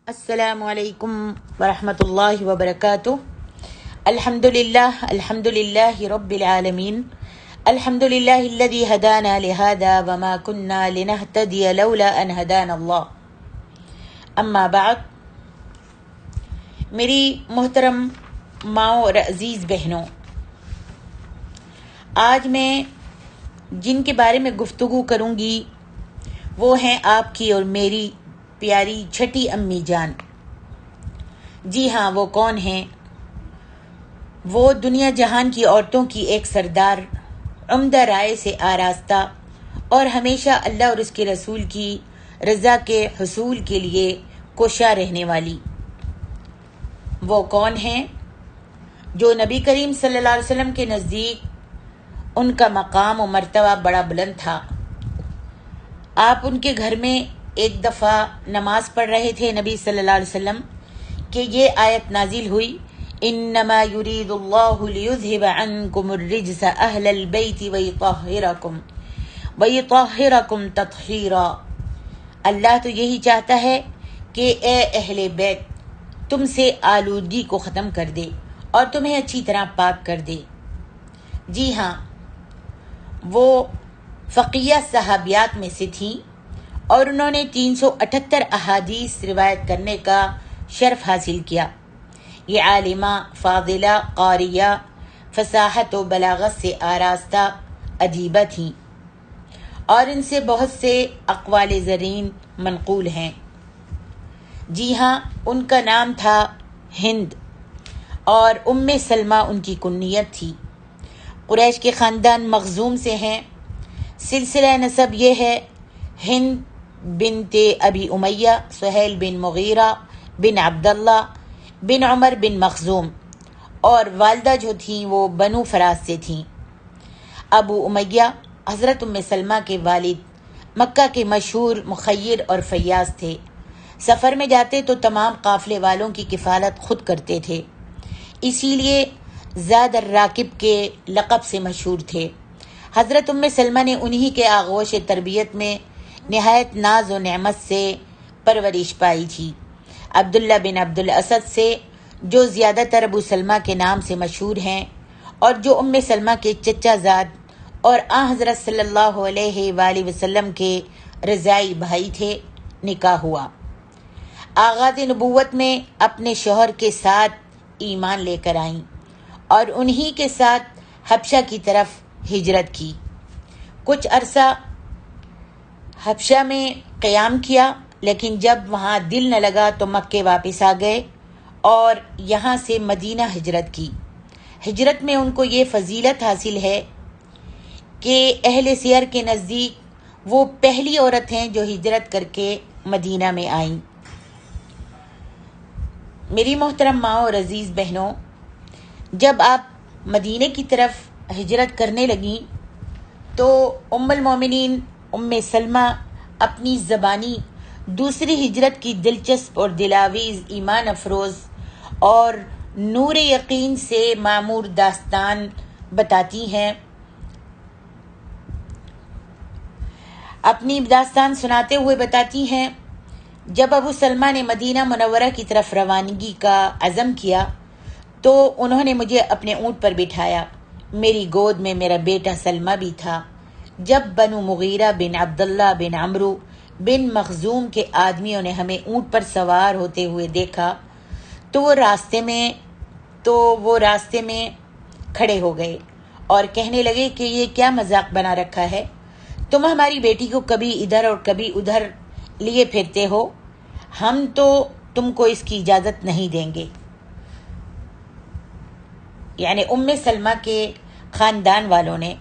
السلام علیکم ورحمۃ اللہ وبرکاتہ۔ الحمد للہ رب العالمین، الحمد للہ الذی ہدانا لہذا وما كنا لنہتدی لولا ان ہدانا اللہ۔ اما بعد، میری محترم ماؤں اور عزیز بہنوں، آج میں جن کے بارے میں گفتگو کروں گی وہ ہیں آپ کی اور میری پیاری چھٹی امی جان۔ جی ہاں، وہ کون ہیں؟ وہ دنیا جہان کی عورتوں کی ایک سردار، عمدہ رائے سے آراستہ اور ہمیشہ اللہ اور اس کے رسول کی رضا کے حصول کے لیے کوشاں رہنے والی۔ وہ کون ہیں جو نبی کریم صلی اللہ علیہ وسلم کے نزدیک ان کا مقام و مرتبہ بڑا بلند تھا۔ آپ ان کے گھر میں ایک دفعہ نماز پڑھ رہے تھے نبی صلی اللہ علیہ وسلم کہ یہ آیت نازل ہوئی، انما یرید اللہ لیذہب عنکم الرجس اہل البیت ویطہرکم تطہیرا۔ اللہ تو یہی چاہتا ہے کہ اے اہل بیت تم سے آلودگی کو ختم کر دے اور تمہیں اچھی طرح پاک کر دے۔ جی ہاں، وہ فقیہ صحابیات میں سے تھیں اور انہوں نے 378 احادیث روایت کرنے کا شرف حاصل کیا۔ یہ عالمہ، فاضلہ، قاریہ، فصاحت و بلاغت سے آراستہ ادیبہ تھیں اور ان سے بہت سے اقوال زرین منقول ہیں۔ جی ہاں، ان کا نام تھا ہند اور ام سلمہ ان کی کنیت تھی۔ قریش کے خاندان مخزوم سے ہیں۔ سلسلہ نسب یہ ہے: ہند بنت ابی امیہ، سہیل بن مغیرہ بن عبداللہ بن عمر بن مخزوم، اور والدہ جو تھیں وہ بنو فراز سے تھیں۔ ابو امیہ حضرت ام سلمہ کے والد مکہ کے مشہور مخیر اور فیاض تھے۔ سفر میں جاتے تو تمام قافلے والوں کی کفالت خود کرتے تھے، اسی لیے زاد الراکب کے لقب سے مشہور تھے۔ حضرت ام سلمہ نے انہی کے آغوش تربیت میں نہایت ناز و نعمت سے پرورش پائی تھی۔ عبداللہ بن عبد الاسد سے، جو زیادہ تر ابو سلمہ کے نام سے مشہور ہیں اور جو ام سلمہ کے چچا زاد اور آن حضرت صلی اللہ علیہ وآلہ وسلم کے رضاعی بھائی تھے، نکاح ہوا۔ آغاز نبوت میں اپنے شوہر کے ساتھ ایمان لے کر آئیں اور انہی کے ساتھ حبشہ کی طرف ہجرت کی۔ کچھ عرصہ حبشہ میں قیام کیا، لیکن جب وہاں دل نہ لگا تو مکے واپس آ گئے اور یہاں سے مدینہ ہجرت کی۔ ہجرت میں ان کو یہ فضیلت حاصل ہے کہ اہل سیر کے نزدیک وہ پہلی عورت ہیں جو ہجرت کر کے مدینہ میں آئیں۔ میری محترم ماں اور عزیز بہنوں، جب آپ مدینے کی طرف ہجرت کرنے لگیں تو ام المومنین ام سلمہ اپنی زبانی دوسری ہجرت کی دلچسپ اور دلاویز، ایمان افروز اور نور یقین سے معمور داستان بتاتی ہیں۔ اپنی داستان سناتے ہوئے بتاتی ہیں، جب ابو سلمہ نے مدینہ منورہ کی طرف روانگی کا عزم کیا تو انہوں نے مجھے اپنے اونٹ پر بٹھایا۔ میری گود میں میرا بیٹا سلمہ بھی تھا۔ جب بنو مغیرہ بن عبداللہ بن عمرو بن مخزوم کے آدمیوں نے ہمیں اونٹ پر سوار ہوتے ہوئے دیکھا تو وہ راستے میں کھڑے ہو گئے اور کہنے لگے کہ یہ کیا مذاق بنا رکھا ہے؟ تم ہماری بیٹی کو کبھی ادھر اور کبھی ادھر لیے پھرتے ہو، ہم تو تم کو اس کی اجازت نہیں دیں گے۔ یعنی ام سلمہ کے خاندان والوں نے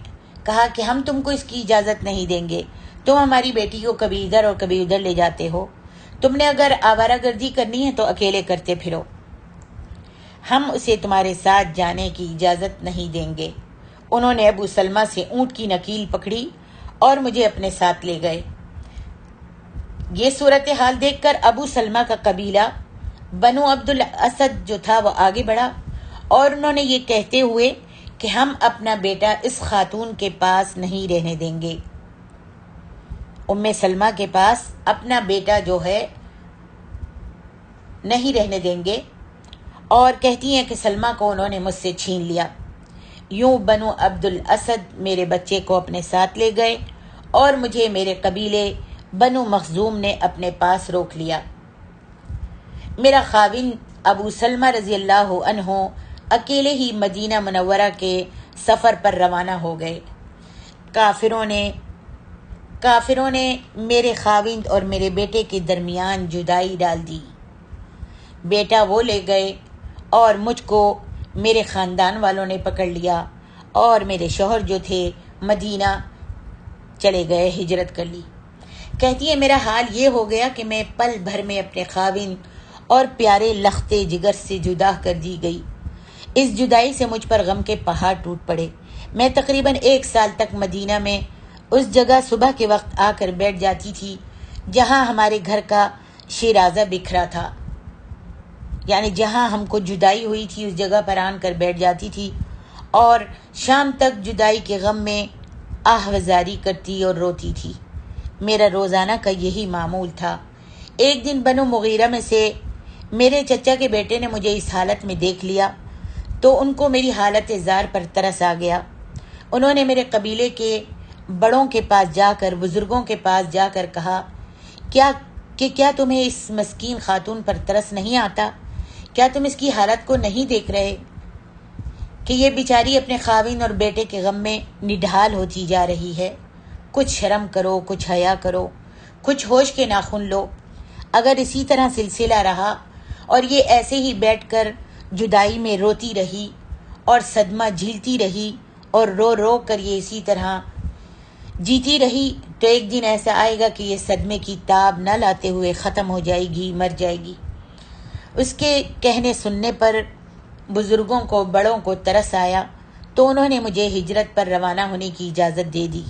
کہا کہ ہم تم کو اس کی اجازت نہیں دیں گے، تم ہماری بیٹی کو کبھی ادھر اور کبھی ادھر لے جاتے ہو، تم نے اگر آوارہ گردی کرنی ہے تو اکیلے کرتے پھرو، ہم اسے تمہارے ساتھ جانے کی اجازت نہیں دیں گے۔ انہوں نے ابو سلمہ سے اونٹ کی نکیل پکڑی اور مجھے اپنے ساتھ لے گئے۔ یہ صورتحال دیکھ کر ابو سلمہ کا قبیلہ بنو عبد الاسد جو تھا وہ آگے بڑھا اور انہوں نے یہ کہتے ہوئے کہ ہم اپنا بیٹا اس خاتون کے پاس نہیں رہنے دیں گے۔ ام سلمہ کے پاس اپنا بیٹا جو ہے نہیں رہنے دیں گے، اور کہتی ہیں کہ سلمہ کو انہوں نے مجھ سے چھین لیا۔ یوں بنو عبد الاسد میرے بچے کو اپنے ساتھ لے گئے اور مجھے میرے قبیلے بنو مخزوم نے اپنے پاس روک لیا۔ میرا خاوند ابو سلمہ رضی اللہ عنہ اکیلے ہی مدینہ منورہ کے سفر پر روانہ ہو گئے۔ کافروں نے میرے خاوند اور میرے بیٹے کے درمیان جدائی ڈال دی۔ بیٹا وہ لے گئے اور مجھ کو میرے خاندان والوں نے پکڑ لیا، اور میرے شوہر جو تھے مدینہ چلے گئے، ہجرت کر لی۔ کہتی ہے میرا حال یہ ہو گیا کہ میں پل بھر میں اپنے خاوند اور پیارے لختے جگر سے جدا کر دی گئی۔ اس جدائی سے مجھ پر غم کے پہاڑ ٹوٹ پڑے۔ میں تقریباً 1 سال تک مدینہ میں اس جگہ صبح کے وقت آ کر بیٹھ جاتی تھی جہاں ہمارے گھر کا شیرازہ بکھرا تھا، یعنی جہاں ہم کو جدائی ہوئی تھی اس جگہ پر آن کر بیٹھ جاتی تھی، اور شام تک جدائی کے غم میں آہوازاری کرتی اور روتی تھی۔ میرا روزانہ کا یہی معمول تھا۔ ایک دن بنو مغیرہ میں سے میرے چچا کے بیٹے نے مجھے اس حالت میں دیکھ لیا تو ان کو میری حالت زار پر ترس آ گیا۔ انہوں نے میرے قبیلے کے بڑوں کے پاس جا کر، بزرگوں کے پاس جا کر کہا کیا تمہیں اس مسکین خاتون پر ترس نہیں آتا؟ کیا تم اس کی حالت کو نہیں دیکھ رہے کہ یہ بیچاری اپنے خاوند اور بیٹے کے غم میں نڈھال ہوتی جا رہی ہے؟ کچھ شرم کرو، کچھ حیا کرو، کچھ ہوش کے ناخن لو۔ اگر اسی طرح سلسلہ رہا اور یہ ایسے ہی بیٹھ کر جدائی میں روتی رہی اور صدمہ جھیلتی رہی اور رو رو کر یہ اسی طرح جیتی رہی، تو ایک دن ایسا آئے گا کہ یہ صدمے کی تاب نہ لاتے ہوئے ختم ہو جائے گی، مر جائے گی۔ اس کے کہنے سننے پر بزرگوں کو، بڑوں کو ترس آیا تو انہوں نے مجھے ہجرت پر روانہ ہونے کی اجازت دے دی۔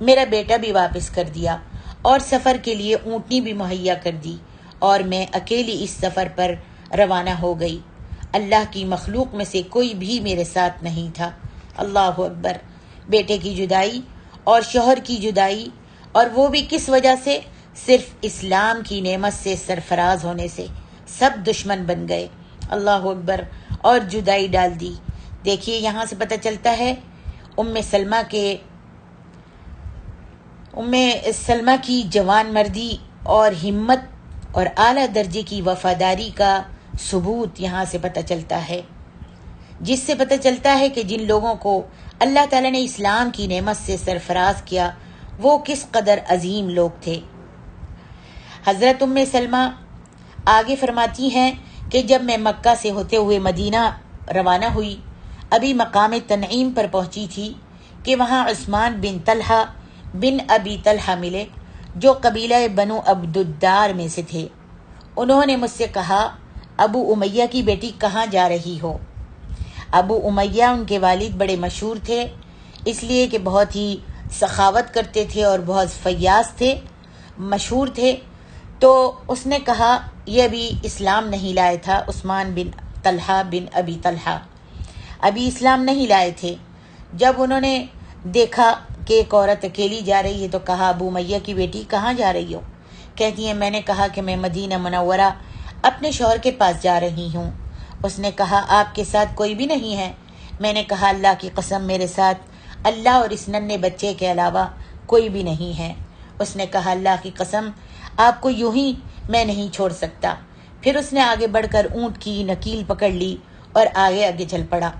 میرا بیٹا بھی واپس کر دیا اور سفر کے لیے اونٹنی بھی مہیا کر دی، اور میں اکیلی اس سفر پر روانہ ہو گئی۔ اللہ کی مخلوق میں سے کوئی بھی میرے ساتھ نہیں تھا۔ اللہ اکبر! بیٹے کی جدائی اور شوہر کی جدائی، اور وہ بھی کس وجہ سے؟ صرف اسلام کی نعمت سے سرفراز ہونے سے سب دشمن بن گئے۔ اللہ اکبر! اور جدائی ڈال دی۔ دیکھیے یہاں سے پتہ چلتا ہے ام سلمہ کی جوان مردی اور ہمت اور اعلیٰ درجے کی وفاداری کا ثبوت یہاں سے پتہ چلتا ہے، جس سے پتہ چلتا ہے کہ جن لوگوں کو اللہ تعالیٰ نے اسلام کی نعمت سے سرفراز کیا وہ کس قدر عظیم لوگ تھے۔ حضرت ام سلمہ آگے فرماتی ہیں کہ جب میں مکہ سے ہوتے ہوئے مدینہ روانہ ہوئی، ابھی مقام تنعیم پر پہنچی تھی کہ وہاں عثمان بن طلحہ بن ابی طلحہ ملے، جو قبیلہ بنو عبد الدار میں سے تھے۔ انہوں نے مجھ سے کہا، ابو امیہ کی بیٹی کہاں جا رہی ہو؟ ابو امیہ ان کے والد بڑے مشہور تھے، اس لیے کہ بہت ہی سخاوت کرتے تھے اور بہت فیاض تھے، مشہور تھے۔ تو اس نے کہا، یہ بھی اسلام نہیں لائے تھا، عثمان بن طلحہ بن ابی طلحہ ابھی اسلام نہیں لائے تھے۔ جب انہوں نے دیکھا کہ ایک عورت اکیلی جا رہی ہے تو کہا، ابو امیہ کی بیٹی کہاں جا رہی ہو؟ کہتی ہیں میں نے کہا کہ میں مدینہ منورہ اپنے شوہر کے پاس جا رہی ہوں۔ اس نے کہا، آپ کے ساتھ کوئی بھی نہیں ہے؟ میں نے کہا، اللہ کی قسم میرے ساتھ اللہ اور اس ننھے بچے کے علاوہ کوئی بھی نہیں ہے۔ اس نے کہا، اللہ کی قسم آپ کو یوں ہی میں نہیں چھوڑ سکتا۔ پھر اس نے آگے بڑھ کر اونٹ کی نکیل پکڑ لی اور آگے چل پڑا۔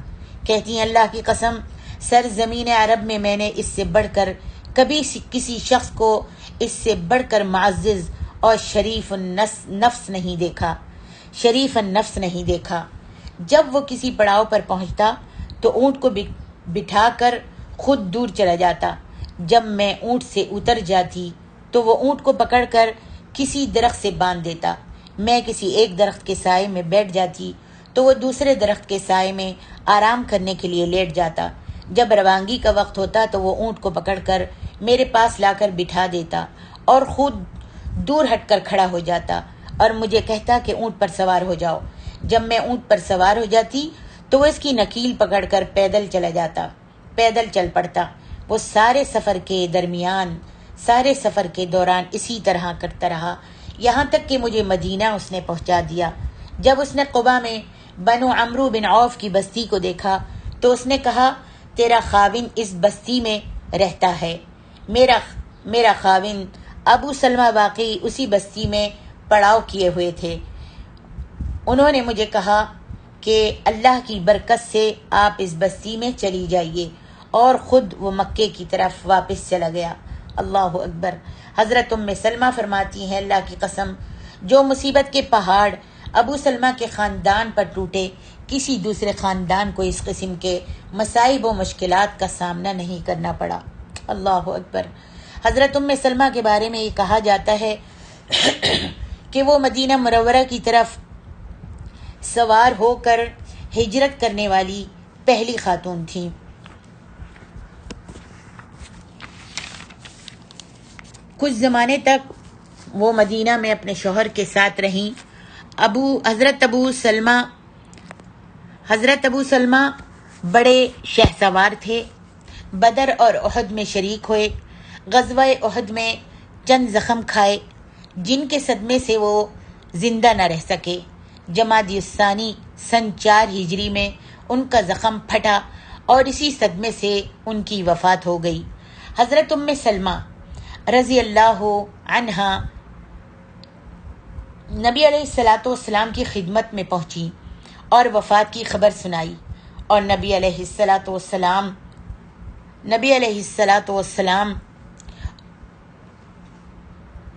کہتی ہیں اللہ کی قسم سرزمین عرب میں میں نے اس سے بڑھ کر کبھی کسی شخص کو اس سے بڑھ کر معزز اور شریف النفس نہیں دیکھا۔ جب وہ کسی پڑاؤ پر پہنچتا تو اونٹ کو بٹھا کر خود دور چلا جاتا۔ جب میں اونٹ سے اتر جاتی تو وہ اونٹ کو پکڑ کر کسی درخت سے باندھ دیتا۔ میں کسی ایک درخت کے سائے میں بیٹھ جاتی تو وہ دوسرے درخت کے سائے میں آرام کرنے کے لیے لیٹ جاتا۔ جب روانگی کا وقت ہوتا تو وہ اونٹ کو پکڑ کر میرے پاس لا کر بٹھا دیتا اور خود دور ہٹ کر کھڑا ہو جاتا اور مجھے کہتا کہ اونٹ پر سوار ہو جاؤ۔ جب میں اونٹ پر سوار ہو جاتی تو وہ اس کی نکیل پکڑ کر پیدل چل پڑتا۔ وہ سارے سفر کے دوران اسی طرح کرتا رہا، یہاں تک کہ مجھے مدینہ اس نے پہنچا دیا۔ جب اس نے قبا میں بنو عمرو بن عوف کی بستی کو دیکھا تو اس نے کہا تیرا خاوند اس بستی میں رہتا ہے، میرا خاوند ابو سلمہ واقعی اسی بستی میں پڑاؤ کیے ہوئے تھے۔ انہوں نے مجھے کہا کہ اللہ کی برکت سے آپ اس بستی میں چلی جائیے، اور خود وہ مکے کی طرف واپس چلا گیا۔ اللہ اکبر۔ حضرت ام سلمہ فرماتی ہیں اللہ کی قسم، جو مصیبت کے پہاڑ ابو سلمہ کے خاندان پر ٹوٹے، کسی دوسرے خاندان کو اس قسم کے مصائب و مشکلات کا سامنا نہیں کرنا پڑا۔ اللہ اکبر۔ حضرت ام سلمہ کے بارے میں یہ کہا جاتا ہے کہ وہ مدینہ منورہ کی طرف سوار ہو کر ہجرت کرنے والی پہلی خاتون تھیں۔ کچھ زمانے تک وہ مدینہ میں اپنے شوہر کے ساتھ رہیں۔ حضرت ابو سلمہ بڑے شہسوار تھے، بدر اور احد میں شریک ہوئے۔ غزوہ احد میں چند زخم کھائے جن کے صدمے سے وہ زندہ نہ رہ سکے۔ جمادی الثانی سن 4 ہجری میں ان کا زخم پھٹا اور اسی صدمے سے ان کی وفات ہو گئی۔ حضرت ام سلمہ رضی اللہ عنہا نبی علیہ السلام کی خدمت میں پہنچی اور وفات کی خبر سنائی، اور نبی علیہ السلام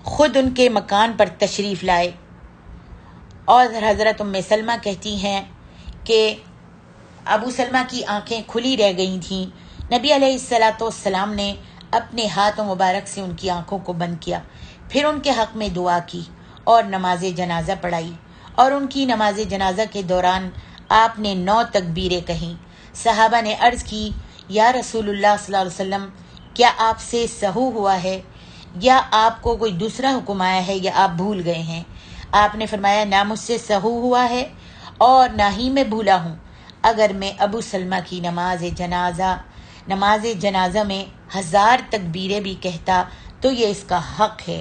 خود ان کے مکان پر تشریف لائے۔ اور حضرت ام سلمہ کہتی ہیں کہ ابو سلمہ کی آنکھیں کھلی رہ گئی تھیں۔ نبی علیہ السلام نے اپنے ہاتھ مبارک سے ان کی آنکھوں کو بند کیا، پھر ان کے حق میں دعا کی اور نماز جنازہ پڑھائی، اور ان کی نماز جنازہ کے دوران آپ نے 9 تکبیریں کہیں۔ صحابہ نے عرض کی یا رسول اللہ صلی اللہ علیہ وسلم، کیا آپ سے سہو ہوا ہے یا آپ کو کوئی دوسرا حکم آیا ہے یا آپ بھول گئے ہیں؟ آپ نے فرمایا نہ مجھ سے سہو ہوا ہے اور نہ ہی میں بھولا ہوں۔ اگر میں ابو سلمہ کی نماز جنازہ میں 1000 تکبیریں بھی کہتا تو یہ اس کا حق ہے۔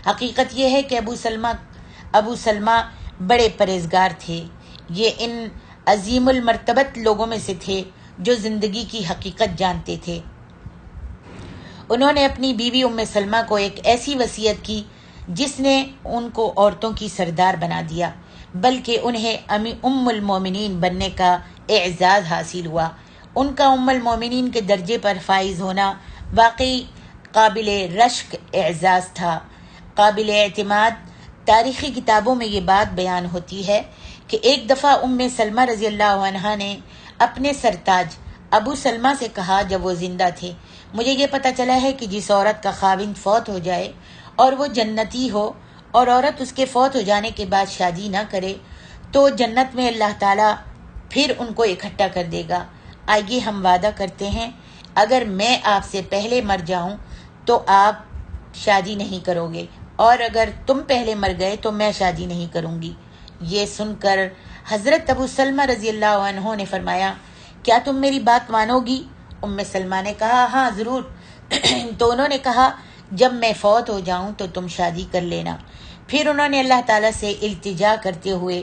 حقیقت یہ ہے کہ ابو سلمہ بڑے پرہیزگار تھے۔ یہ ان عظیم المرتبت لوگوں میں سے تھے جو زندگی کی حقیقت جانتے تھے۔ انہوں نے اپنی بیوی ام سلمہ کو ایک ایسی وصیت کی جس نے ان کو عورتوں کی سردار بنا دیا، بلکہ انہیں ام المومنین بننے کا اعزاز حاصل ہوا۔ ان کا ام المومنین کے درجے پر فائز ہونا واقعی قابل رشک اعزاز تھا، قابل اعتماد۔ تاریخی کتابوں میں یہ بات بیان ہوتی ہے کہ ایک دفعہ ام سلمہ رضی اللہ عنہا نے اپنے سرتاج ابو سلمہ سے کہا جب وہ زندہ تھے، مجھے یہ پتہ چلا ہے کہ جس عورت کا خاوند فوت ہو جائے اور وہ جنتی ہو، اور عورت اس کے فوت ہو جانے کے بعد شادی نہ کرے تو جنت میں اللہ تعالیٰ پھر ان کو اکٹھا کر دے گا۔ آئیے ہم وعدہ کرتے ہیں اگر میں آپ سے پہلے مر جاؤں تو آپ شادی نہیں کرو گے، اور اگر تم پہلے مر گئے تو میں شادی نہیں کروں گی۔ یہ سن کر حضرت ابو سلمہ رضی اللہ عنہ نے فرمایا کیا تم میری بات مانو گی؟ ام سلمہ نے کہا ہاں ضرور۔ تو انہوں نے کہا جب میں فوت ہو جاؤں تو تم شادی کر لینا۔ پھر انہوں نے اللہ تعالیٰ سے التجا کرتے ہوئے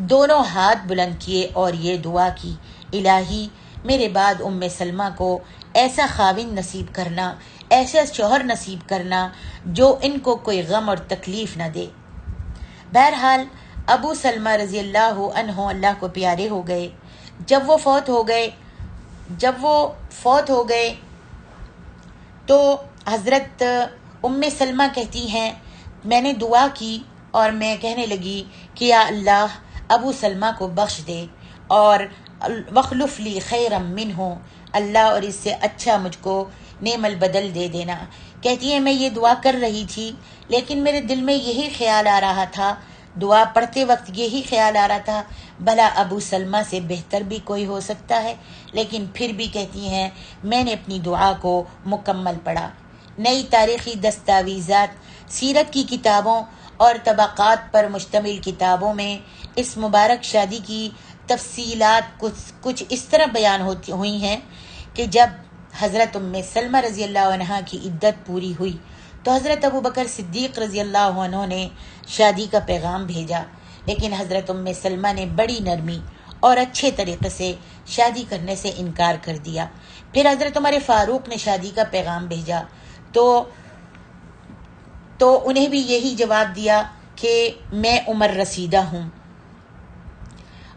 دونوں ہاتھ بلند کیے اور یہ دعا کی، الہی میرے بعد ام سلمہ کو ایسا خاوند نصیب کرنا، ایسا شوہر نصیب کرنا جو ان کو کوئی غم اور تکلیف نہ دے۔ بہرحال ابو سلمہ رضی اللہ عنہ اللہ کو پیارے ہو گئے۔ جب وہ فوت ہو گئے تو حضرت ام سلمہ کہتی ہیں میں نے دعا کی اور میں کہنے لگی کہ یا اللہ ابو سلمہ کو بخش دے اور وخلف لی خیرا منہ، اللہ اور اس سے اچھا مجھ کو نعم البدل دے دینا۔ کہتی ہے میں یہ دعا کر رہی تھی لیکن میرے دل میں یہی خیال آ رہا تھا، دعا پڑھتے وقت یہی خیال آ رہا تھا بھلا ابو سلمہ سے بہتر بھی کوئی ہو سکتا ہے، لیکن پھر بھی کہتی ہیں میں نے اپنی دعا کو مکمل پڑھا۔ نئی تاریخی دستاویزات، سیرت کی کتابوں اور طبقات پر مشتمل کتابوں میں اس مبارک شادی کی تفصیلات کچھ اس طرح بیان ہوئی ہیں کہ جب حضرت ام سلمہ رضی اللہ عنہ کی عدت پوری ہوئی تو حضرت ابو بکر صدیق رضی اللہ عنہ نے شادی کا پیغام بھیجا۔ لیکن حضرت ام سلمہ نے بڑی نرمی اور اچھے طریقے سے شادی کرنے سے انکار کر دیا۔ پھر حضرت عمر فاروق نے شادی کا پیغام بھیجا تو انہیں بھی یہی جواب دیا کہ میں عمر رسیدہ ہوں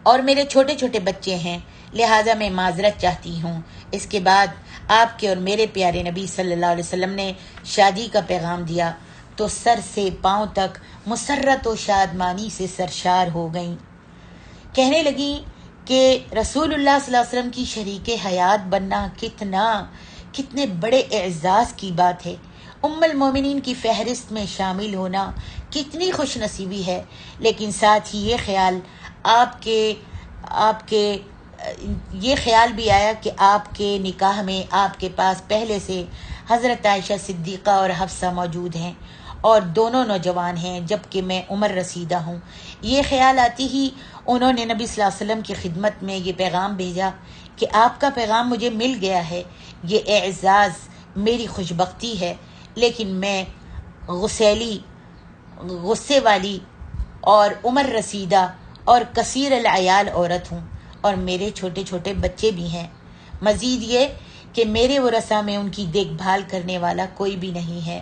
اور میرے چھوٹے چھوٹے بچے ہیں، لہٰذا میں معذرت چاہتی ہوں۔ اس کے بعد آپ کے اور میرے پیارے نبی صلی اللہ علیہ وسلم نے شادی کا پیغام دیا تو سر سے پاؤں تک مسرت و شادمانی سے سرشار ہو گئیں۔ کہنے لگیں کہ رسول اللہ صلی اللہ علیہ وسلم کی شریک حیات بننا کتنے بڑے اعزاز کی بات ہے، ام المومنین کی فہرست میں شامل ہونا کتنی خوش نصیبی ہے۔ لیکن ساتھ ہی یہ خیال بھی آیا کہ آپ کے نکاح میں آپ کے پاس پہلے سے حضرت عائشہ صدیقہ اور حفصہ موجود ہیں اور دونوں نوجوان ہیں، جبکہ میں عمر رسیدہ ہوں۔ یہ خیال آتی ہی انہوں نے نبی صلی اللہ علیہ وسلم کی خدمت میں یہ پیغام بھیجا کہ آپ کا پیغام مجھے مل گیا ہے، یہ اعزاز میری خوشبختی ہے، لیکن میں غصے والی اور عمر رسیدہ اور کثیر العیال عورت ہوں اور میرے چھوٹے چھوٹے بچے بھی ہیں۔ مزید یہ کہ میرے ورثہ میں ان کی دیکھ بھال کرنے والا کوئی بھی نہیں ہے۔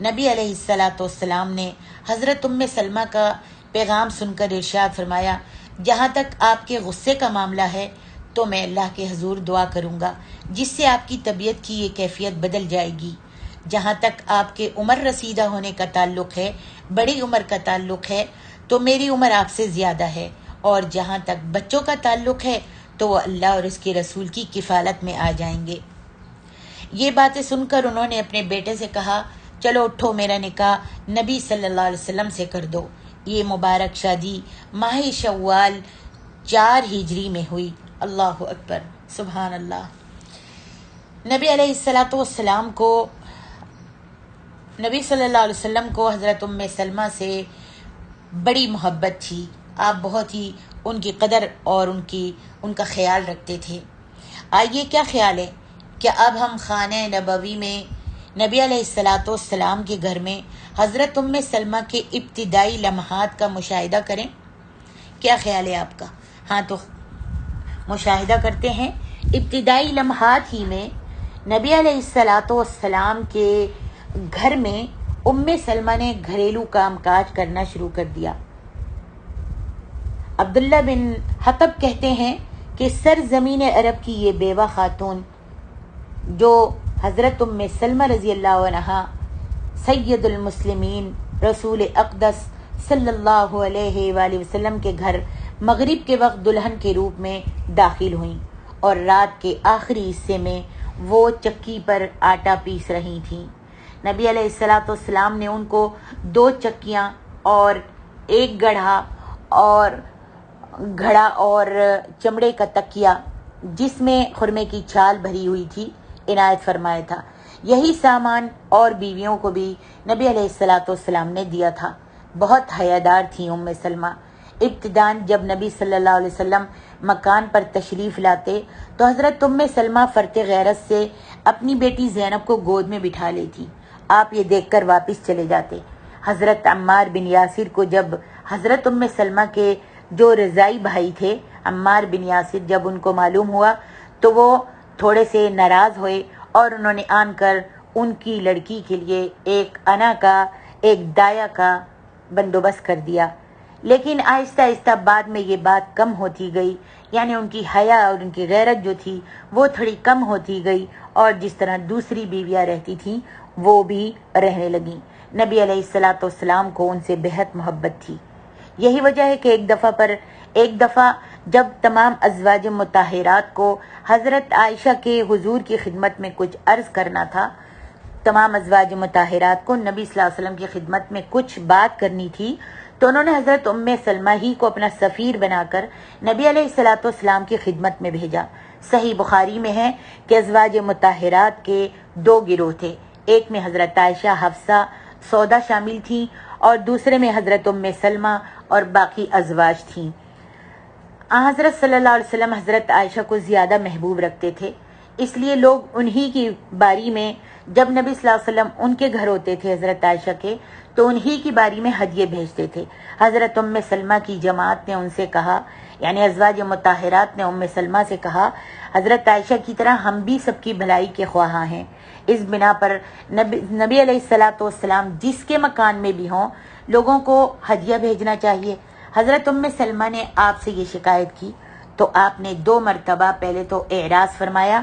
نبی علیہ السلام نے حضرت ام سلمہ کا پیغام سن کر ارشاد فرمایا، جہاں تک آپ کے غصے کا معاملہ ہے تو میں اللہ کے حضور دعا کروں گا جس سے آپ کی طبیعت کی یہ کیفیت بدل جائے گی۔ جہاں تک آپ کے عمر رسیدہ ہونے کا تعلق ہے، بڑی عمر کا تعلق ہے، تو میری عمر آپ سے زیادہ ہے، اور جہاں تک بچوں کا تعلق ہے تو وہ اللہ اور اس کے رسول کی کفالت میں آ جائیں گے۔ یہ باتیں سن کر انہوں نے اپنے بیٹے سے کہا، چلو اٹھو، میرا نکاح نبی صلی اللہ علیہ وسلم سے کر دو۔ یہ مبارک شادی ماہ شوال 4 ہجری میں ہوئی۔ اللہ اکبر، سبحان اللہ۔ نبی صلی اللہ علیہ وسلم کو حضرت ام سلمہ سے بڑی محبت تھی، آپ بہت ہی ان کی قدر اور ان کا خیال رکھتے تھے۔ آئیے، کیا خیال ہے کہ اب ہم خانہ نبوی میں نبی علیہ السلام کے گھر میں حضرت ام سلمہ کے ابتدائی لمحات کا مشاہدہ کریں؟ کیا خیال ہے آپ کا؟ ہاں، تو مشاہدہ کرتے ہیں۔ ابتدائی لمحات ہی میں نبی علیہ السلام کے گھر میں ام سلمہ نے گھریلو کام کاج کرنا شروع کر دیا۔ عبداللہ بن حطب کہتے ہیں کہ سرزمین عرب کی یہ بیوہ خاتون جو حضرت ام سلمہ رضی اللہ عنہا سید المسلمین رسول اقدس صلی اللہ علیہ وآلہ وسلم کے گھر مغرب کے وقت دلہن کے روپ میں داخل ہوئیں اور رات کے آخری حصے میں وہ چکی پر آٹا پیس رہی تھیں۔ نبی علیہ السلام نے ان کو 2 چکیاں اور 1 گھڑا اور چمڑے کا تکیا جس میں خرمے کی چھال بھری ہوئی تھی عنایت فرمایا تھا۔ یہی سامان اور بیویوں کو بھی نبی علیہ السلام نے دیا تھا۔ بہت حیادار تھیں ام سلمہ۔ ابتداً جب نبی صلی اللہ علیہ وسلم مکان پر تشریف لاتے تو حضرت ام سلمہ فرط غیرت سے اپنی بیٹی زینب کو گود میں بٹھا لیتی، آپ یہ دیکھ کر واپس چلے جاتے۔ حضرت عمار بن یاسر کو جب حضرت ام سلمہ کے جو رضائی بھائی تھے، عمار بن یاسر، جب ان کو معلوم ہوا تو وہ تھوڑے سے ناراض ہوئے اور انہوں نے آن کر ان کی لڑکی کے لیے ایک انا کا، ایک دایا کا بندوبست کر دیا۔ لیکن آہستہ آہستہ بعد میں یہ بات کم ہوتی گئی، یعنی ان کی حیا اور ان کی غیرت جو تھی وہ تھوڑی کم ہوتی گئی، اور جس طرح دوسری بیویاں رہتی تھیں وہ بھی رہنے لگیں۔ نبی علیہ السلام کو ان سے بہت محبت تھی۔ یہی وجہ ہے کہ ایک دفعہ جب تمام ازواج مطہرات کو حضرت عائشہ کے حضور کی خدمت میں کچھ عرض کرنا تھا، تمام ازواج مطہرات کو نبی صلی اللہ علیہ وسلم کی خدمت میں کچھ بات کرنی تھی، تو انہوں نے حضرت ام سلمہ ہی کو اپنا سفیر بنا کر نبی علیہ السلام کی خدمت میں بھیجا۔ صحیح بخاری میں ہے کہ ازواج مطہرات کے 2 گروہ تھے، ایک میں حضرت عائشہ، حفصہ، سودا شامل تھیں، اور دوسرے میں حضرت ام سلمہ اور باقی ازواج تھیں۔ حضرت صلی اللہ علیہ وسلم حضرت عائشہ کو زیادہ محبوب رکھتے تھے، اس لیے لوگ انہی کی باری میں جب نبی صلی اللہ علیہ وسلم ان کے گھر ہوتے تھے حضرت عائشہ کے تو انہی کی باری میں ہدیے بھیجتے تھے۔ حضرت ام سلمہ کی جماعت نے ان سے کہا، یعنی ازواج مطہرات نے ام سلمہ سے کہا حضرت عائشہ کی طرح ہم بھی سب کی بھلائی کے خواہاں ہیں، اس بنا پر نبی علیہ الصلوۃ والسلام جس کے مکان میں بھی ہوں لوگوں کو ہدیہ بھیجنا چاہیے۔ حضرت ام سلمہ نے آپ سے یہ شکایت کی تو آپ نے 2 مرتبہ پہلے تو اعراض فرمایا،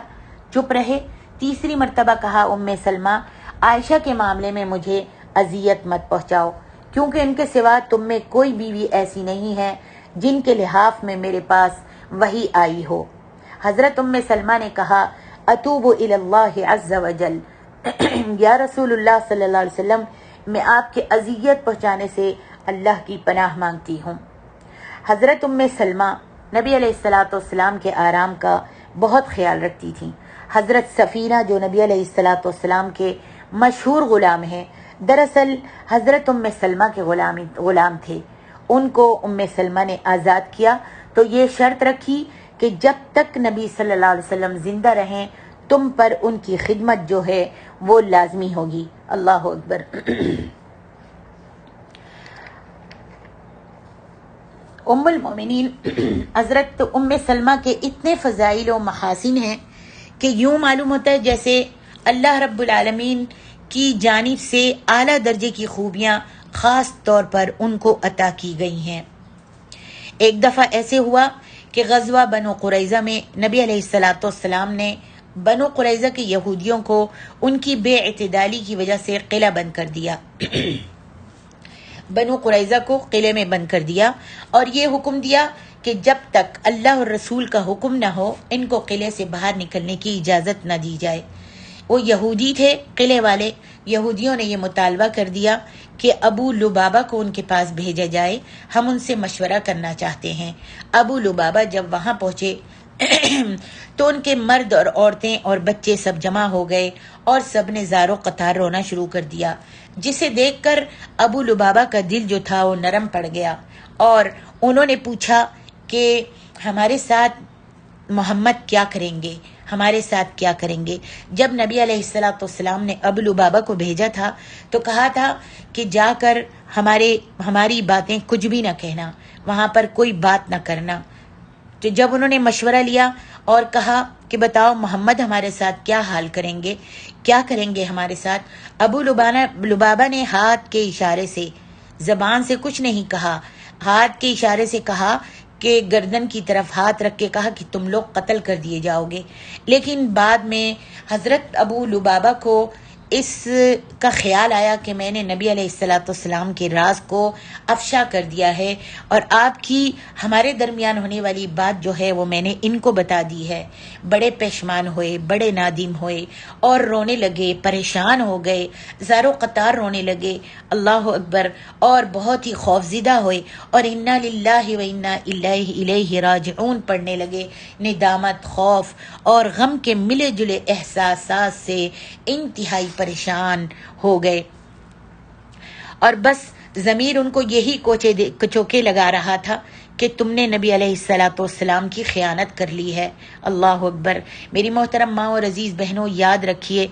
چپ رہے، تیسری مرتبہ کہا ام سلمہ عائشہ کے معاملے میں مجھے اذیت مت پہنچاؤ، کیونکہ ان کے سوا تم میں کوئی بیوی ایسی نہیں ہے جن کے لحاف میں میرے پاس وحی آئی ہو۔ حضرت ام سلمہ نے کہا اتوب الی اللہ عز وجل، یا رسول اللہ صلی اللہ علیہ وسلم میں آپ کے اذیت پہنچانے سے اللہ کی پناہ مانگتی ہوں۔ حضرت ام سلمہ نبی علیہ الصلوۃ والسلام کے آرام کا بہت خیال رکھتی تھیں۔ حضرت سفینہ جو نبی علیہ الصلوۃ والسلام کے مشہور غلام ہیں، دراصل حضرت ام سلمہ کے غلام تھے۔ ان کو ام سلمہ نے آزاد کیا تو یہ شرط رکھی کہ جب تک نبی صلی اللہ علیہ وسلم زندہ رہیں تم پر ان کی خدمت جو ہے وہ لازمی ہوگی۔ اللہ اکبر۔ ام المومنین حضرت ام سلمہ کے اتنے فضائل و محاسن ہیں کہ یوں معلوم ہوتا ہے جیسے اللہ رب العالمین کی جانب سے اعلیٰ درجے کی خوبیاں خاص طور پر ان کو عطا کی گئی ہیں۔ ایک دفعہ ایسے ہوا کہ غزوہ بنو قریظہ میں نبی علیہ الصلوۃ والسلام نے بنو قریظہ کے یہودیوں کو ان کی بے اعتدالی کی وجہ سے قلعہ بند کر دیا، بنو قریظہ کو قلعے میں بند کر دیا اور یہ حکم دیا کہ جب تک اللہ اور رسول کا حکم نہ ہو ان کو قلعے سے باہر نکلنے کی اجازت نہ دی جائے۔ وہ یہودی تھے قلعے والے، یہودیوں نے یہ مطالبہ کر دیا کہ ابو لبابہ کو ان کے پاس بھیجا جائے، ہم ان سے مشورہ کرنا چاہتے ہیں۔ ابو لبابہ جب وہاں پہنچے تو ان کے مرد اور عورتیں اور بچے سب جمع ہو گئے اور سب نے زار و قطار رونا شروع کر دیا، جسے دیکھ کر ابو لبابہ کا دل جو تھا وہ نرم پڑ گیا اور انہوں نے پوچھا کہ ہمارے ساتھ محمد کیا کریں گے، ہمارے ساتھ کیا کریں گے۔ جب نبی علیہ الصلوۃ والسلام نے ابو لبابہ کو بھیجا تھا تو کہا تھا کہ جا کر ہماری باتیں کچھ بھی نہ کہنا، وہاں پر کوئی بات نہ کرنا۔ تو جب انہوں نے مشورہ لیا اور کہا کہ بتاؤ محمد ہمارے ساتھ کیا حال کریں گے، کیا کریں گے ہمارے ساتھ، ابو لبابہ نے ہاتھ کے اشارے سے، زبان سے کچھ نہیں کہا، ہاتھ کے اشارے سے کہا کہ گردن کی طرف ہاتھ رکھ کے کہا کہ تم لوگ قتل کر دیے جاؤ گے۔ لیکن بعد میں حضرت ابو لبابہ کو اس کا خیال آیا کہ میں نے نبی علیہ الصلوۃ والسلام کے راز کو افشا کر دیا ہے اور آپ کی ہمارے درمیان ہونے والی بات جو ہے وہ میں نے ان کو بتا دی ہے۔ بڑے پشیمان ہوئے، بڑے نادم ہوئے اور رونے لگے، پریشان ہو گئے، زار و قطار رونے لگے، اللہ اکبر، اور بہت ہی خوفزدہ ہوئے اور انا للہ و انا الیہ راجعون پڑھنے لگے۔ ندامت، خوف اور غم کے ملے جلے احساسات سے انتہائی پریشان ہو گئے اور بس ضمیر ان کو یہی کچوکے لگا رہا تھا کہ تم نے نبی علیہ الصلوۃ والسلام کی خیانت کر لی ہے۔ اللہ اکبر۔ میری محترم ماں اور عزیز بہنوں، یاد رکھیے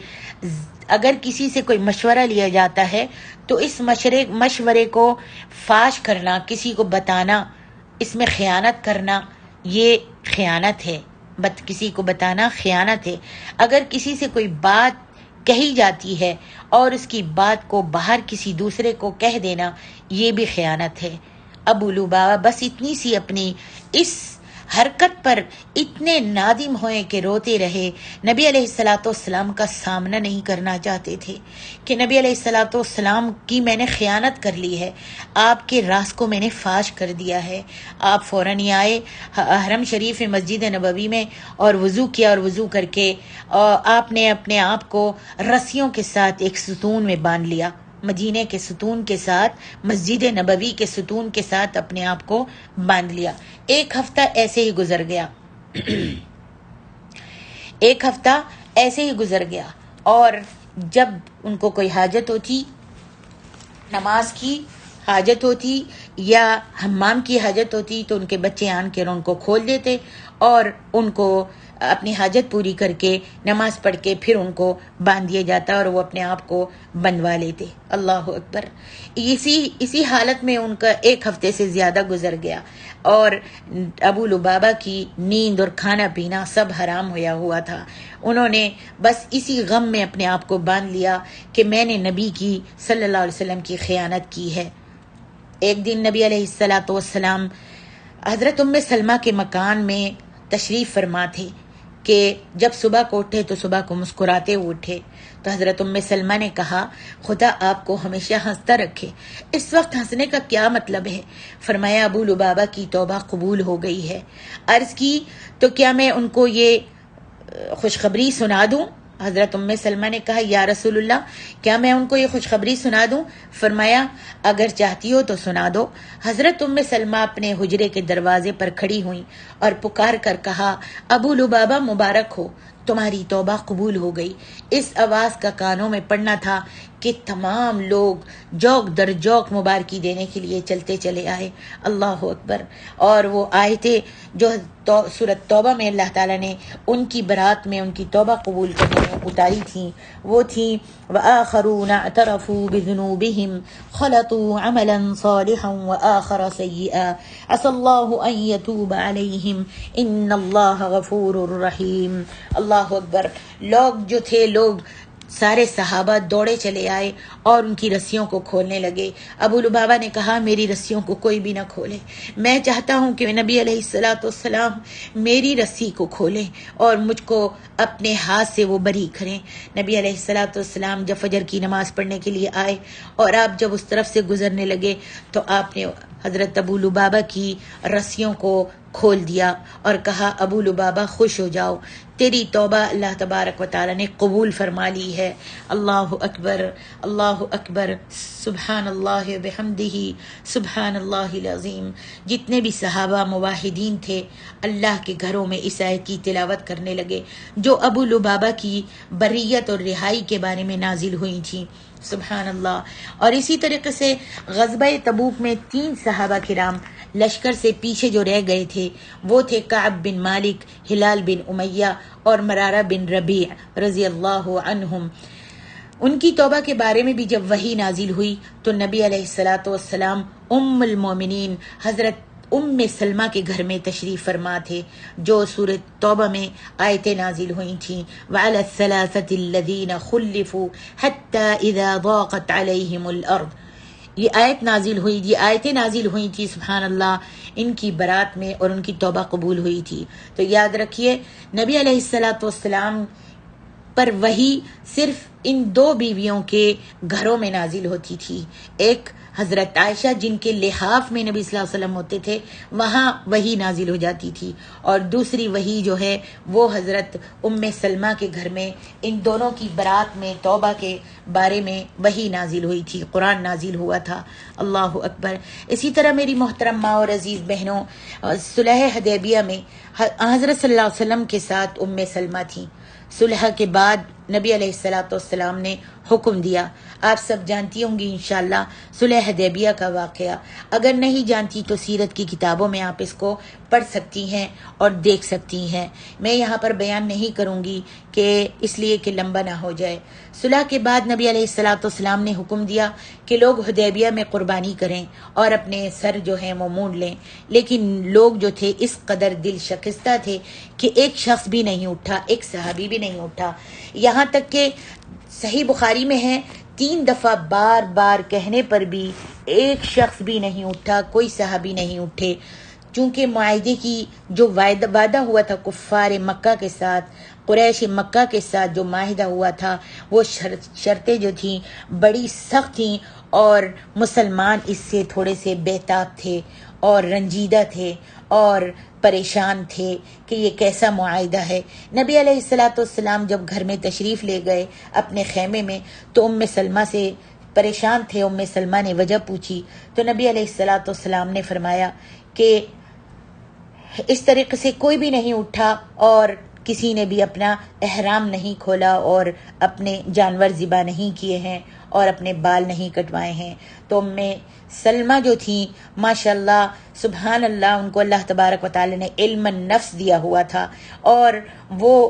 اگر کسی سے کوئی مشورہ لیا جاتا ہے تو اس مشورے کو فاش کرنا، کسی کو بتانا، اس میں خیانت کرنا یہ خیانت ہے، کسی کو بتانا خیانت ہے۔ اگر کسی سے کوئی بات کہی جاتی ہے اور اس کی بات کو باہر کسی دوسرے کو کہہ دینا یہ بھی خیانت ہے۔ ابو لبابہ بس اتنی سی اپنی اس حرکت پر اتنے نادم ہوئے کہ روتے رہے، نبی علیہ الصلوۃ والسلام کا سامنا نہیں کرنا چاہتے تھے کہ نبی علیہ الصلوۃ والسلام کی میں نے خیانت کر لی ہے، آپ کے راز کو میں نے فاش کر دیا ہے۔ آپ فوراً ہی آئے حرم شریف مسجد نبوی میں اور وضو کیا اور وضو کر کے آپ نے اپنے آپ کو رسیوں کے ساتھ ایک ستون میں باندھ لیا، مدینے کے ستون کے ساتھ، مسجد نبوی کے ستون کے ساتھ اپنے آپ کو باندھ لیا۔ ایک ہفتہ ایسے ہی گزر گیا ایک ہفتہ ایسے ہی گزر گیا اور جب ان کو کوئی حاجت ہوتی، نماز کی حاجت ہوتی یا حمام کی حاجت ہوتی تو ان کے بچے آن کے ان کو کھول دیتے اور ان کو اپنی حاجت پوری کر کے نماز پڑھ کے پھر ان کو باندھ دیا جاتا اور وہ اپنے آپ کو بندوا لیتے۔ اللہ اکبر۔ اسی حالت میں ان کا 1 ہفتے سے زیادہ گزر گیا اور ابو لبابہ کی نیند اور کھانا پینا سب حرام ہوا تھا۔ انہوں نے بس اسی غم میں اپنے آپ کو باندھ لیا کہ میں نے نبی کی صلی اللہ علیہ وسلم کی خیانت کی ہے۔ ایک دن نبی علیہ السلام حضرت ام سلمہ کے مکان میں تشریف فرما تھے کہ جب صبح کو اٹھے تو صبح کو مسکراتے ہوئے اٹھے، تو حضرت ام سلمہ نے کہا خدا آپ کو ہمیشہ ہنستا رکھے، اس وقت ہنسنے کا کیا مطلب ہے؟ فرمایا ابو لبابہ کی توبہ قبول ہو گئی ہے۔ عرض کی تو کیا میں ان کو یہ خوشخبری سنا دوں؟ حضرت ام سلمہ نے کہا یا رسول اللہ، کیا میں ان کو یہ خوشخبری سنا دوں؟ فرمایا اگر چاہتی ہو تو سنا دو۔ حضرت ام سلمہ اپنے حجرے کے دروازے پر کھڑی ہوئیں اور پکار کر کہا ابو لبابہ مبارک ہو، تمہاری توبہ قبول ہو گئی۔ اس آواز کا کانوں میں پڑنا تھا کہ تمام لوگ جوق در جوق مبارکی دینے کے لیے چلتے چلے آئے۔ اللہ اکبر۔ اور وہ آیتیں جو سورۃ توبہ میں اللہ تعالیٰ نے ان کی برات میں ان کی توبہ قبول کرنے میں اتاری تھیں، وہ تھیں وَآخَرُونَ اعْتَرَفُوا بِذُنُوبِهِمْ خَلَطُوا عَمَلًا صَالِحًا وَآخَرَ سَيِّئًا عَسَى اللَّهُ أَن يَتُوبَ عَلَيْهِمْ إِنَّ اللَّهَ غَفُورٌ رَحِيمٌ۔ اللہ اکبر۔ لوگ سارے صحابہ دوڑے چلے آئے اور ان کی رسیوں کو کھولنے لگے۔ ابو لبابہ نے کہا میری رسیوں کو کوئی بھی نہ کھولے، میں چاہتا ہوں کہ نبی علیہ السلام میری رسی کو کھولیں اور مجھ کو اپنے ہاتھ سے وہ بری کریں۔ نبی علیہ السلام جب فجر کی نماز پڑھنے کے لیے آئے اور آپ جب اس طرف سے گزرنے لگے تو آپ نے حضرت ابو لبابہ کی رسیوں کو کھول دیا اور کہا ابو لبابہ خوش ہو جاؤ، تیری توبہ اللہ تبارک و تعالی نے قبول فرما لی ہے۔ اللہ اکبر، اللہ اکبر، سبحان اللہ بحمدہ، سبحان اللہ العظیم۔ جتنے بھی صحابہ موحدین تھے اللہ کے گھروں میں اس آیت کی تلاوت کرنے لگے جو ابو لبابہ کی بریت اور رہائی کے بارے میں نازل ہوئی تھیں۔ سبحان اللہ۔ اور اسی طریقے سے غزوہ تبوک میں 3 صحابہ کرام لشکر سے پیچھے جو رہ گئے تھے وہ تھے کعب بن مالک، ہلال بن امیہ اور مرارہ بن ربیع رضی اللہ عنہم۔ ان کی توبہ کے بارے میں بھی جب وحی نازل ہوئی تو نبی علیہ السلام ام المومنین حضرت ام سلمہ کے گھر میں تشریف فرما تھے جو سورۃ توبہ میں آیتیں نازل ہوئی تھیں وعلی الثلاثة الذین خلفوا حتی اذا ضاقت علیہم الارض۔ یہ آیت نازل ہوئی، یہ آیتیں نازل ہوئی تھی سبحان اللہ ان کی برات میں اور ان کی توبہ قبول ہوئی تھی۔ تو یاد رکھیے نبی علیہ السلام پر وحی صرف ان 2 بیویوں کے گھروں میں نازل ہوتی تھی، ایک حضرت عائشہ جن کے لحاف میں نبی صلی اللہ علیہ وسلم ہوتے تھے وہاں وحی نازل ہو جاتی تھی، اور دوسری وحی جو ہے وہ حضرت ام سلمہ کے گھر میں ان دونوں کی برات میں توبہ کے بارے میں وحی نازل ہوئی تھی، قرآن نازل ہوا تھا۔ اللہ اکبر۔ اسی طرح میری محترم ماں اور عزیز بہنوں، صلح حدیبیہ میں حضرت صلی اللہ علیہ وسلم کے ساتھ ام سلمہ تھیں۔ صلح کے بعد نبی علیہ السلام نے حکم دیا، آپ سب جانتی ہوں گی انشاءاللہ صلح حدیبیہ کا واقعہ، اگر نہیں جانتی تو سیرت کی کتابوں میں آپ اس کو پڑھ سکتی ہیں اور دیکھ سکتی ہیں، میں یہاں پر بیان نہیں کروں گی کہ اس لیے کہ لمبا نہ ہو جائے۔ صلح کے بعد نبی علیہ السلام نے حکم دیا کہ لوگ حدیبیہ میں قربانی کریں اور اپنے سر جو ہیں وہ مونڈ لیں، لیکن لوگ جو تھے اس قدر دل شکستہ تھے کہ ایک شخص بھی نہیں اٹھا، ایک صحابی بھی نہیں اٹھا، یہاں تک کہ صحیح بخاری میں ہے 3 دفعہ بار بار کہنے پر بھی ایک شخص بھی نہیں اٹھا، کوئی صحابی نہیں اٹھے، چونکہ معاہدے کی جو وعدہ ہوا تھا کفار مکہ کے ساتھ، قریش مکہ کے ساتھ جو معاہدہ ہوا تھا وہ شرطیں جو تھیں بڑی سخت تھیں، اور مسلمان اس سے تھوڑے سے بےتاب تھے اور رنجیدہ تھے اور پریشان تھے کہ یہ کیسا معاہدہ ہے۔ نبی علیہ السلام جب گھر میں تشریف لے گئے اپنے خیمے میں تو ام سلمہ سے پریشان تھے، ام سلمہ نے وجہ پوچھی تو نبی علیہ السلام نے فرمایا کہ اس طریقے سے کوئی بھی نہیں اٹھا اور کسی نے بھی اپنا احرام نہیں کھولا اور اپنے جانور ذبح نہیں کیے ہیں، اور اپنے بال نہیں کٹوائے ہیں۔ تو سلمہ جو تھیں ماشاءاللہ سبحان اللہ، ان کو اللہ تبارک و تعالی نے علم النفس دیا ہوا تھا، اور وہ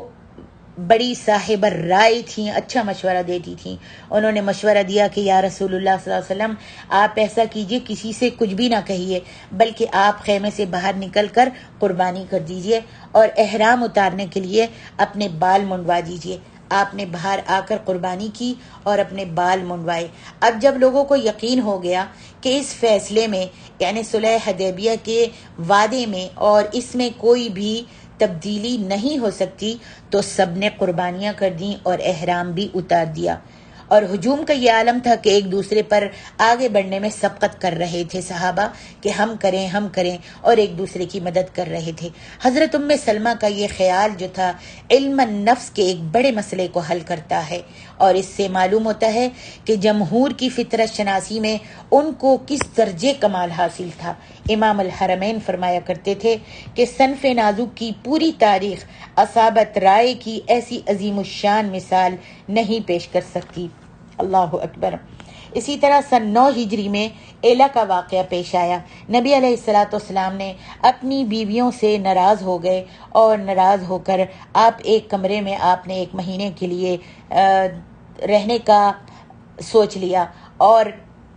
بڑی صاحب رائے تھیں، اچھا مشورہ دیتی تھیں۔ انہوں نے مشورہ دیا کہ یا رسول اللہ صلی اللہ علیہ وسلم، آپ ایسا کیجئے، کسی سے کچھ بھی نہ کہیے، بلکہ آپ خیمے سے باہر نکل کر قربانی کر دیجئے اور احرام اتارنے کے لیے اپنے بال منڈوا دیجئے۔ آپ نے باہر آ کر قربانی کی اور اپنے بال منڈوائے۔ اب جب لوگوں کو یقین ہو گیا کہ اس فیصلے میں، یعنی صلح حدیبیہ کے وعدے میں، اور اس میں کوئی بھی تبدیلی نہیں ہو سکتی، تو سب نے قربانیاں کر دیں اور احرام بھی اتار دیا۔ اور ہجوم کا یہ عالم تھا کہ ایک دوسرے پر آگے بڑھنے میں سبقت کر رہے تھے صحابہ کہ ہم کریں، اور ایک دوسرے کی مدد کر رہے تھے۔ حضرت ام سلمہ کا یہ خیال جو تھا علم النفس کے ایک بڑے مسئلے کو حل کرتا ہے، اور اس سے معلوم ہوتا ہے کہ جمہور کی فطرت شناسی میں ان کو کس درجے کمال حاصل تھا۔ امام الحرمین فرمایا کرتے تھے کہ صنف نازک کی پوری تاریخ اصابت رائے کی ایسی عظیم الشان مثال نہیں پیش کر سکتی۔ اللہ اکبر۔ اسی طرح سن 9 ہجری میں ایلا کا واقعہ پیش آیا۔ نبی علیہ الصلوۃ والسلام نے اپنی بیویوں سے ناراض ہو گئے، اور ناراض ہو کر آپ ایک کمرے میں آپ نے 1 مہینے کے لیے رہنے کا سوچ لیا، اور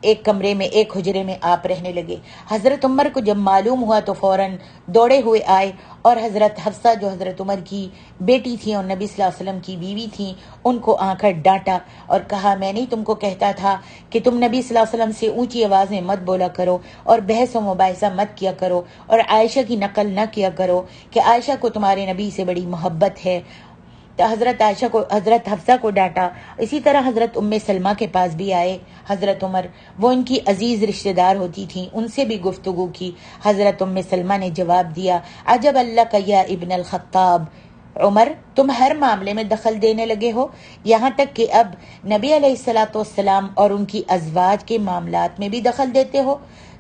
ایک کمرے میں، ایک حجرے میں آپ رہنے لگے۔ حضرت عمر کو جب معلوم ہوا تو فوراً دوڑے ہوئے آئے، اور حضرت حفصہ جو حضرت عمر کی بیٹی تھی اور نبی صلی اللہ علیہ وسلم کی بیوی تھیں، ان کو آ کر ڈانٹا اور کہا میں نہیں تم کو کہتا تھا کہ تم نبی صلی اللہ علیہ وسلم سے اونچی آواز میں مت بولا کرو، اور بحث و مباحثہ مت کیا کرو، اور عائشہ کی نقل نہ کیا کرو کہ عائشہ کو تمہارے نبی سے بڑی محبت ہے۔ حضرت حفصہ کو ڈانٹا۔ اسی طرح حضرت ام سلمہ کے پاس بھی آئے حضرت عمر، وہ ان کی عزیز رشتہ دار ہوتی تھیں، ان سے بھی گفتگو کی۔ حضرت ام سلمہ نے جواب دیا، عجب اللہ کا یا ابن الخطاب، عمر تم ہر معاملے میں دخل دینے لگے ہو، یہاں تک کہ اب نبی علیہ الصلوۃ والسلام اور ان کی ازواج کے معاملات میں بھی دخل دیتے ہو۔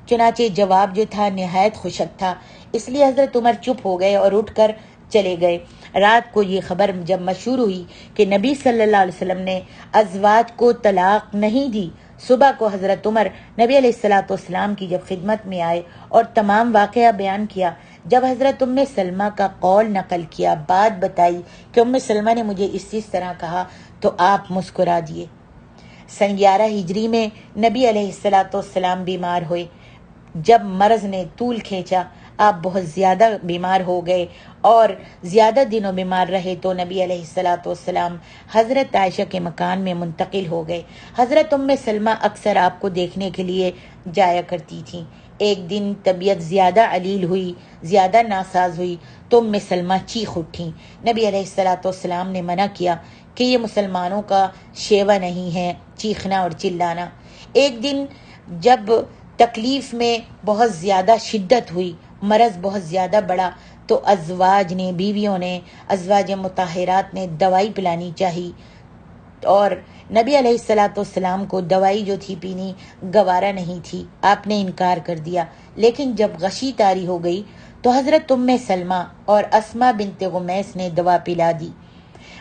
چنانچہ جواب جو تھا نہایت خشک تھا، اس لیے حضرت عمر چپ ہو گئے اور اٹھ کر چلے گئے۔ رات کو یہ خبر جب مشہور ہوئی کہ نبی صلی اللہ علیہ وسلم نے ازواج کو طلاق نہیں دی، صبح کو حضرت عمر نبی علیہ الصلوۃ والسلام کی جب خدمت میں آئے اور تمام واقعہ بیان کیا، جب حضرت ام سلمہ کا قول نقل کیا، بات بتائی کہ ام سلمہ نے مجھے اس طرح کہا، تو آپ مسکرا دیے۔ سن 11 ہجری میں نبی علیہ الصلوۃ والسلام بیمار ہوئے۔ جب مرض نے طول کھینچا، آپ بہت زیادہ بیمار ہو گئے اور زیادہ دنوں بیمار رہے، تو نبی علیہ الصلوۃ والسلام حضرت عائشہ کے مکان میں منتقل ہو گئے۔ حضرت ام سلمہ اکثر آپ کو دیکھنے کے لیے جایا کرتی تھیں۔ ایک دن طبیعت زیادہ علیل ہوئی، زیادہ ناساز ہوئی، تو ام سلمہ چیخ اٹھیں۔ نبی علیہ الصلوۃ والسلام نے منع کیا کہ یہ مسلمانوں کا شیوہ نہیں ہے چیخنا اور چلانا۔ ایک دن جب تکلیف میں بہت زیادہ شدت ہوئی، مرض بہت زیادہ بڑھا، تو ازواج نے، بیویوں نے، ازواج مطہرات نے دوائی پلانی چاہی، اور نبی علیہ الصلوۃ والسلام کو دوائی جو تھی پینی گوارا نہیں تھی، آپ نے انکار کر دیا۔ لیکن جب غشی طاری ہو گئی تو حضرت ام سلمہ اور اسماء بنت غمیس نے دوا پلا دی۔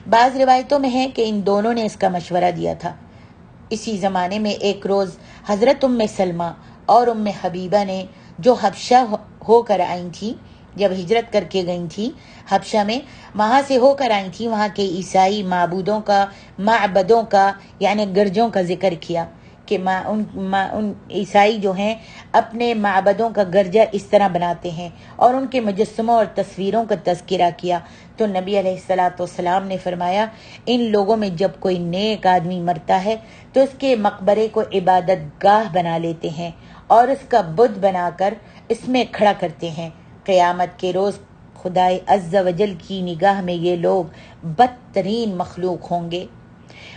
بعض روایتوں میں ہے کہ ان دونوں نے اس کا مشورہ دیا تھا۔ اسی زمانے میں ایک روز حضرت ام سلمہ اور ام حبیبہ نے، جو حبشہ ہو کر آئی تھیں، جب ہجرت کر کے گئی تھی حبشہ میں، وہاں سے ہو کر آئی تھی، وہاں کے عیسائی معبدوں کا یعنی گرجوں کا ذکر کیا کہ ان عیسائی جو ہیں اپنے معبدوں کا گرجہ اس طرح بناتے ہیں، اور ان کے مجسموں اور تصویروں کا تذکرہ کیا۔ تو نبی علیہ الصلوۃ والسلام نے فرمایا، ان لوگوں میں جب کوئی نیک آدمی مرتا ہے تو اس کے مقبرے کو عبادت گاہ بنا لیتے ہیں اور اس کا بت بنا کر اس میں کھڑا کرتے ہیں۔ قیامت کے روز خدائے عز و جل کی نگاہ میں یہ لوگ بدترین مخلوق ہوں گے۔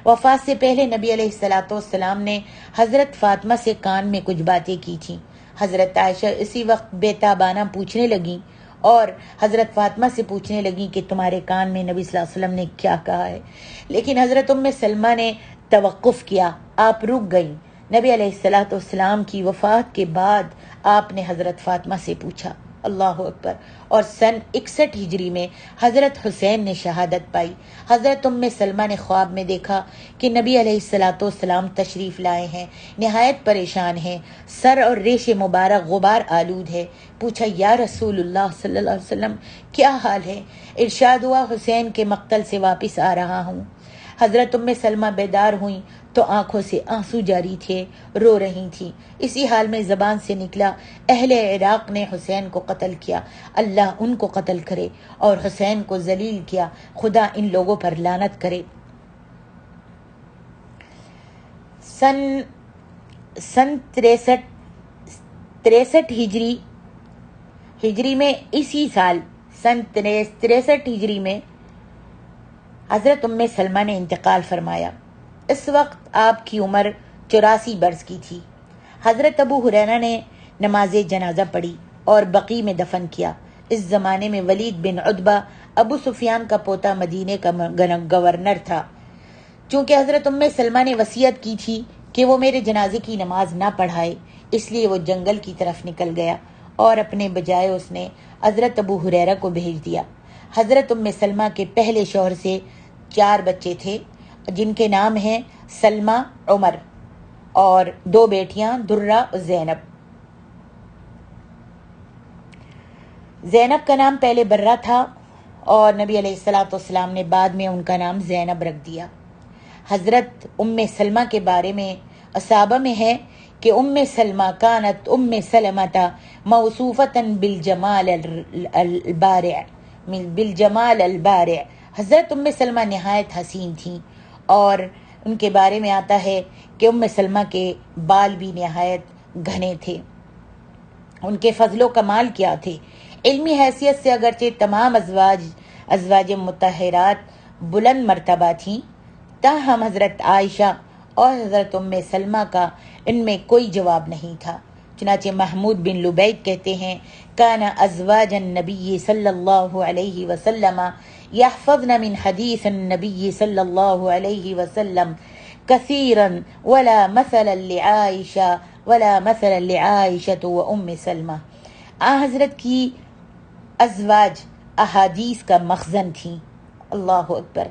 وفات سے پہلے نبی علیہ الصلوۃ والسلام نے حضرت فاطمہ سے کان میں کچھ باتیں کی تھیں۔ حضرت عائشہ اسی وقت بیتابانہ پوچھنے لگیں، اور حضرت فاطمہ سے پوچھنے لگیں کہ تمہارے کان میں نبی صلی اللہ علیہ وسلم نے کیا کہا ہے، لیکن حضرت ام سلمہ نے توقف کیا، آپ رک گئیں۔ نبی علیہ الصلوۃ والسلام کی وفات کے بعد آپ نے حضرت فاطمہ سے پوچھا، اللہ اکبر۔ اور سن 61 ہجری میں حضرت حسین نے شہادت پائی۔ حضرت ام سلمہ نے خواب میں دیکھا کہ نبی علیہ الصلوۃ والسلام تشریف لائے ہیں، نہایت پریشان ہیں، سر اور ریش مبارک غبار آلود ہے۔ پوچھا یا رسول اللہ صلی اللہ علیہ وسلم کیا حال ہے؟ ارشاد ہوا حسین کے مقتل سے واپس آ رہا ہوں۔ حضرت ام سلمہ بیدار ہوئیں تو آنکھوں سے آنسو جاری تھے، رو رہی تھیں۔ اسی حال میں زبان سے نکلا اہل عراق نے حسین کو قتل کیا، اللہ ان کو قتل کرے، اور حسین کو ذلیل کیا، خدا ان لوگوں پر لعنت کرے۔ سن 63 ہجری میں، اسی سال سن 63 ہجری میں حضرت ام سلمہ نے انتقال فرمایا۔ اس وقت آپ کی عمر 84 برس کی تھی۔ حضرت ابو ہریرہ نے نماز جنازہ پڑھی اور بقیع میں دفن کیا۔ اس زمانے میں ولید بن عتبہ ابو سفیان کا پوتا مدینے کا گورنر تھا۔ چونکہ حضرت ام سلمہ نے وصیت کی تھی کہ وہ میرے جنازے کی نماز نہ پڑھائے، اس لیے وہ جنگل کی طرف نکل گیا اور اپنے بجائے اس نے حضرت ابو ہریرہ کو بھیج دیا۔ حضرت ام سلمہ کے پہلے شوہر سے 4 بچے تھے، جن کے نام ہیں سلمہ، عمر، اور 2 بیٹیاں درہ اور زینب۔ زینب کا نام پہلے برہ تھا اور نبی علیہ الصلوۃ والسلام نے بعد میں ان کا نام زینب رکھ دیا۔ حضرت ام سلمہ کے بارے میں اصحابہ میں ہے کہ ام سلمہ کانت ام سلمۃ موصوفۃ بالجمال البارع۔ حضرت ام سلمہ نہایت حسین تھیں، اور ان کے بارے میں آتا ہے کہ ام سلمہ کے بال بھی نہایت گھنے تھے۔ ان کے فضل و کمال کیا تھے! علمی حیثیت سے اگرچہ تمام ازواج مطہرات بلند مرتبہ تھیں، تاہم حضرت عائشہ اور حضرت ام سلمہ کا ان میں کوئی جواب نہیں تھا۔ چنانچہ محمود بن لبید کہتے ہیں کان ازواج النبی صلی اللہ علیہ وسلم یحفظن من حدیث النبی صلی اللہ علیہ وسلم کثیرا ولا مثلا لعائشہ و ام سلمہ۔ حضرت کی ازواج احادیث کا مخزن تھیں، اللہ اکبر،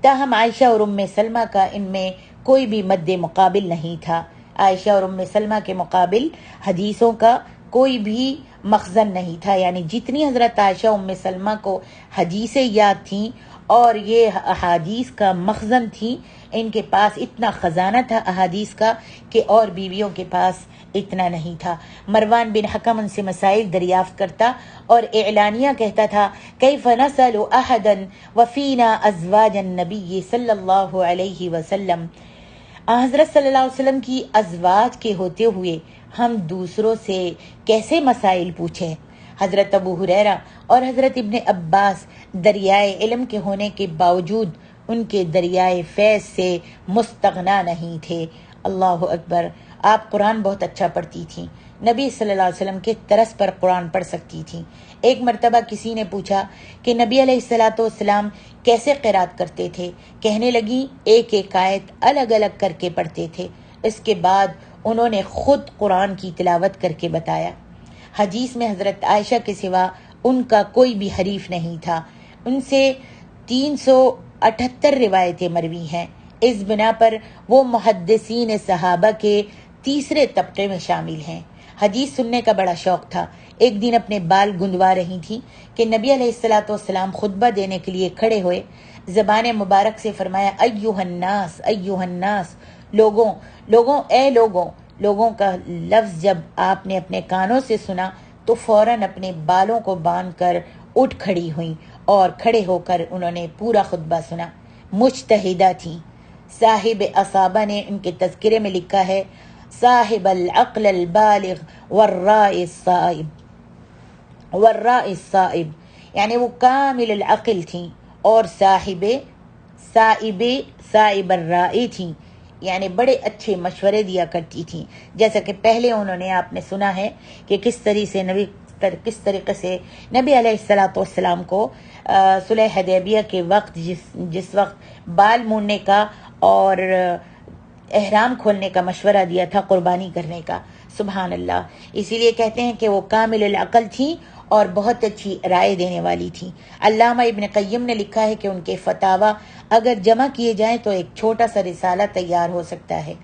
تاہم عائشہ اور ام سلمہ کا ان میں کوئی بھی مد مقابل نہیں تھا۔ عائشہ اور ام سلمہ کے مقابل حدیثوں کا کوئی بھی مخزن نہیں تھا، یعنی جتنی حضرت عائشہ ام سلمہ کو حدیثیں یاد تھیں اور یہ احادیث کا مخزن تھیں، ان کے پاس اتنا خزانہ تھا احادیث کا کہ اور بیویوں کے پاس اتنا نہیں تھا۔ مروان بن حکم ان سے مسائل دریافت کرتا اور اعلانیہ کہتا تھا کیف نسأل احدا وفینا ازواج النبی صلی اللہ علیہ وسلم۔ حضرت صلی اللہ علیہ وسلم کی ازواج کے ہوتے ہوئے ہم دوسروں سے کیسے مسائل پوچھیں؟ حضرت ابو ہریرہ اور حضرت ابن عباس دریائے علم کے ہونے کے باوجود ان کے دریائے فیض سے مستغنا نہیں تھے۔ اللہ اکبر! آپ قرآن بہت اچھا پڑھتی تھیں، نبی صلی اللہ علیہ وسلم کے طرز پر قرآن پڑھ سکتی تھیں۔ ایک مرتبہ کسی نے پوچھا کہ نبی علیہ الصلوۃ والسلام کیسے قرات کرتے تھے؟ کہنے لگی ایک ایک آیت الگ الگ کر کے پڑھتے تھے۔ اس کے بعد انہوں نے خود قرآن کی تلاوت کر کے بتایا۔ حدیث میں حضرت عائشہ کے سوا ان کا کوئی بھی حریف نہیں تھا۔ ان سے 378 روایتیں مروی ہیں۔ اس بنا پر وہ محدثین صحابہ کے تیسرے طبقے میں شامل ہیں۔ حدیث سننے کا بڑا شوق تھا۔ ایک دن اپنے بال گندوا رہی تھی کہ نبی علیہ الصلوۃ والسلام خطبہ دینے کے لیے کھڑے ہوئے۔ زبان مبارک سے فرمایا ایھا الناس ایھا الناس، لوگوں اے لوگوں کا لفظ جب آپ نے اپنے کانوں سے سنا تو فوراً اپنے بالوں کو باندھ کر اٹھ کھڑی ہوئیں اور کھڑے ہو کر انہوں نے پورا خطبہ سنا۔ مجتہدہ تھیں۔ صاحب اصابہ نے ان کے تذکرے میں لکھا ہے صاحب العقل البالغ والرائے الصائب، یعنی وہ کامل العقل تھیں اور صائب الرائے تھیں، یعنی بڑے اچھے مشورے دیا کرتی تھیں۔ جیسا کہ پہلے انہوں نے آپ نے سنا ہے کہ کس طریقے سے نبی علیہ الصلوۃ والسلام کو صلح حدیبیہ کے وقت جس وقت بال موننے کا اور احرام کھولنے کا مشورہ دیا تھا قربانی کرنے کا۔ سبحان اللہ! اسی لیے کہتے ہیں کہ وہ کامل العقل تھیں اور بہت اچھی رائے دینے والی تھیں۔ علامہ ابن قیم نے لکھا ہے کہ ان کے فتاوی اگر جمع کیے جائیں تو ایک چھوٹا سا رسالہ تیار ہو سکتا ہے۔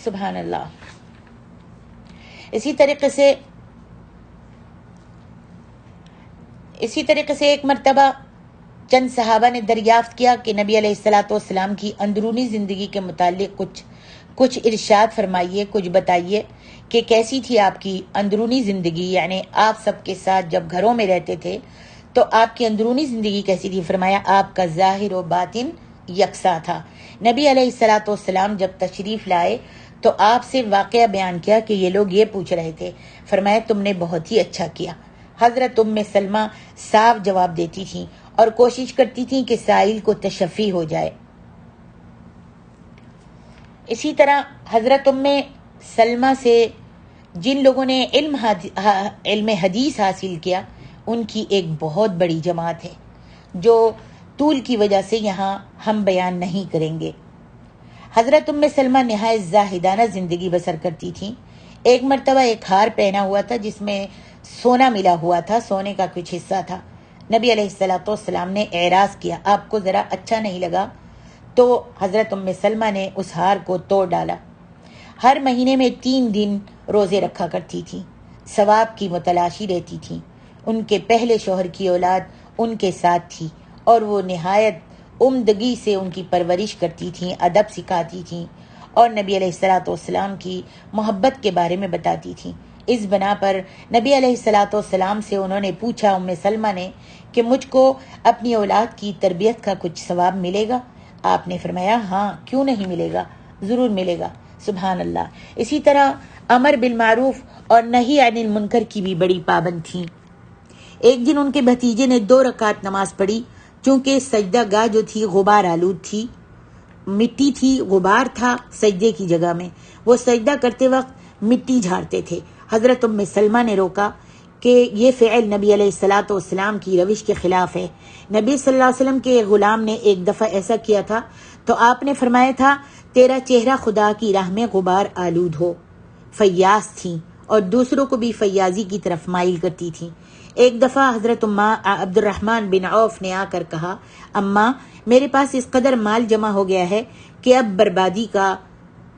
سبحان اللہ۔ اسی طریقے سے ایک مرتبہ چند صحابہ نے دریافت کیا کہ نبی علیہ الصلوۃ والسلام کی اندرونی زندگی کے متعلق کچھ ارشاد فرمائیے، کچھ بتائیے کہ کیسی تھی آپ کی اندرونی زندگی، یعنی آپ سب کے ساتھ جب گھروں میں رہتے تھے تو آپ کی اندرونی زندگی کیسی تھی؟ فرمایا آپ کا ظاہر و باطن یکساں تھا۔ نبی علیہ الصلوۃ والسلام جب تشریف لائے تو آپ سے واقعہ بیان کیا کہ یہ لوگ یہ پوچھ رہے تھے، فرمایا تم نے بہت ہی اچھا کیا۔ حضرت ام سلمہ صاف جواب دیتی تھیں اور کوشش کرتی تھیں کہ سائل کو تشفی ہو جائے۔ اسی طرح حضرت ام سلمہ سے جن لوگوں نے علم حدیث حاصل کیا ان کی ایک بہت بڑی جماعت ہے جو طول کی وجہ سے یہاں ہم بیان نہیں کریں گے۔ حضرت ام سلمہ نہایت زاہدانہ زندگی بسر کرتی تھیں۔ ایک مرتبہ ایک ہار پہنا ہوا تھا جس میں سونا ملا ہوا تھا، سونے کا کچھ حصہ تھا۔ نبی علیہ الصلوۃ والسلام نے اعراض کیا، آپ کو ذرا اچھا نہیں لگا؟ تو حضرت ام سلمہ نے اس ہار کو توڑ ڈالا۔ ہر مہینے میں 3 دن روزے رکھا کرتی تھی، ثواب کی متلاشی رہتی تھی۔ ان کے پہلے شوہر کی اولاد ان کے ساتھ تھی اور وہ نہایت عمدگی سے ان کی پرورش کرتی تھیں، ادب سکھاتی تھیں اور نبی علیہ الصلوۃ والسلام کی محبت کے بارے میں بتاتی تھیں۔ اس بنا پر نبی علیہ الصلوۃ والسلام سے انہوں نے پوچھا، ام سلمہ نے، کہ مجھ کو اپنی اولاد کی تربیت کا کچھ ثواب ملے گا؟ آپ نے فرمایا ہاں، کیوں نہیں ملے گا، ضرور ملے گا۔ سبحان اللہ۔ اسی طرح امر بالمعروف اور نہی عن المنکر کی بھی بڑی پابند تھیں۔ ایک دن ان کے بھتیجے نے 2 رکعت نماز پڑھی، چونکہ سجدہ گاہ جو تھی غبار آلود تھی، مٹی تھی، غبار تھا سجدے کی جگہ میں، وہ سجدہ کرتے وقت مٹی جھاڑتے تھے۔ حضرت ام سلمہ نے روکا کہ یہ فعل نبی علیہ الصلوۃ والسلام کی روش کے خلاف ہے۔ نبی صلی اللہ علیہ وسلم کے غلام نے ایک دفعہ ایسا کیا تھا تو آپ نے فرمایا تھا، تیرا چہرہ خدا کی راہ میں غبار آلود ہو۔ فیاض تھیں اور دوسروں کو بھی فیاضی کی طرف مائل کرتی تھیں۔ ایک دفعہ حضرت عبد الرحمن بن عوف نے آ کر کہا، اماں میرے پاس اس قدر مال جمع ہو گیا ہے کہ اب بربادی کا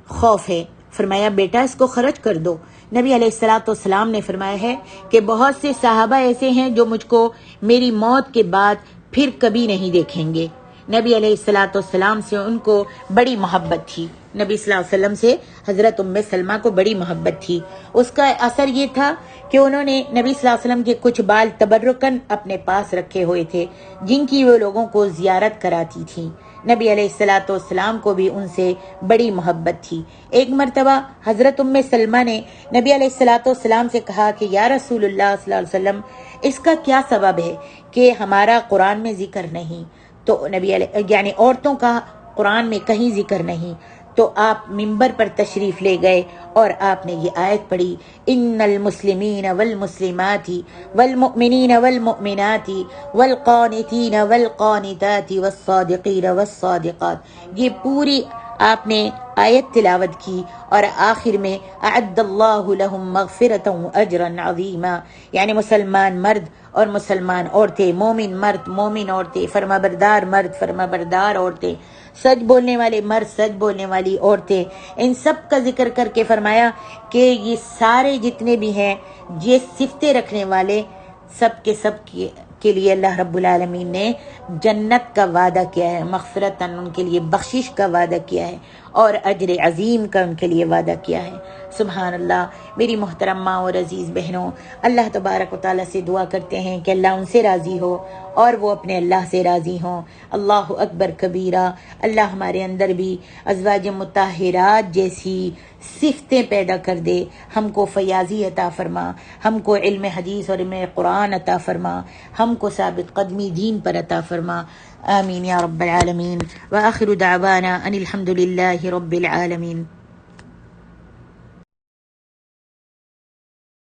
خوف ہے۔ فرمایا بیٹا اس کو خرچ کر دو۔ نبی علیہ الصلوۃ والسلام نے فرمایا ہے کہ بہت سے صحابہ ایسے ہیں جو مجھ کو میری موت کے بعد پھر کبھی نہیں دیکھیں گے۔ نبی علیہ الصلوۃ والسلام سے ان کو بڑی محبت تھی، نبی صلی اللہ علیہ وسلم سے حضرت ام سلمہ کو بڑی محبت تھی۔ اس کا اثر یہ تھا کہ انہوں نے نبی صلی اللہ علیہ وسلم کے کچھ بال تبرکن اپنے پاس رکھے ہوئے تھے جن کی وہ لوگوں کو زیارت کراتی تھیں۔ نبی علیہ الصلوۃ والسلام کو بھی ان سے بڑی محبت تھی۔ ایک مرتبہ حضرت ام سلمہ نے نبی علیہ الصلوۃ والسلام سے کہا کہ یا رسول اللہ صلی اللہ علیہ وسلم، اس کا کیا سبب ہے کہ ہمارا قرآن میں ذکر نہیں؟ تو نبی علیہ یعنی عورتوں کا قرآن میں کہیں ذکر نہیں۔ تو آپ ممبر پر تشریف لے گئے اور آپ نے یہ آیت پڑھی، ان المسلمین والمسلمات والمؤمنین والمؤمنات والقانتین والقانتات والصادقین والصادقات، یہ پوری آپ نے آیت تلاوت کی اور آخر میں اعد اللہ لہم مغفرۃ واجرا عظیما، یعنی مسلمان مرد اور مسلمان عورتیں، مومن مرد مومن عورتیں، فرمانبردار مرد فرمانبردار عورتیں، سچ بولنے والے مرد سچ بولنے والی عورتیں، ان سب کا ذکر کر کے فرمایا کہ یہ سارے جتنے بھی ہیں یہ صفتیں رکھنے والے سب کے لیے اللہ رب العالمین نے جنت کا وعدہ کیا ہے، مغفرتاً ان کے لیے بخشش کا وعدہ کیا ہے اور اجر عظیم کا ان کے لیے وعدہ کیا ہے۔ سبحان اللہ۔ میری محترم ماں اور عزیز بہنوں، اللہ تبارک و تعالیٰ سے دعا کرتے ہیں کہ اللہ ان سے راضی ہو اور وہ اپنے اللہ سے راضی ہوں۔ اللہ اکبر کبیرہ۔ اللہ ہمارے اندر بھی ازواج مطہرات جیسی صفتیں پیدا کر دے، ہم کو فیاضی عطا فرما، ہم کو علم حدیث اور علم قرآن عطا فرما، ہم کو ثابت قدمی دین پر عطا فرما۔ آمین یا رب العالمین۔ وآخر دعوانا ان الحمد للہ رب العالمین۔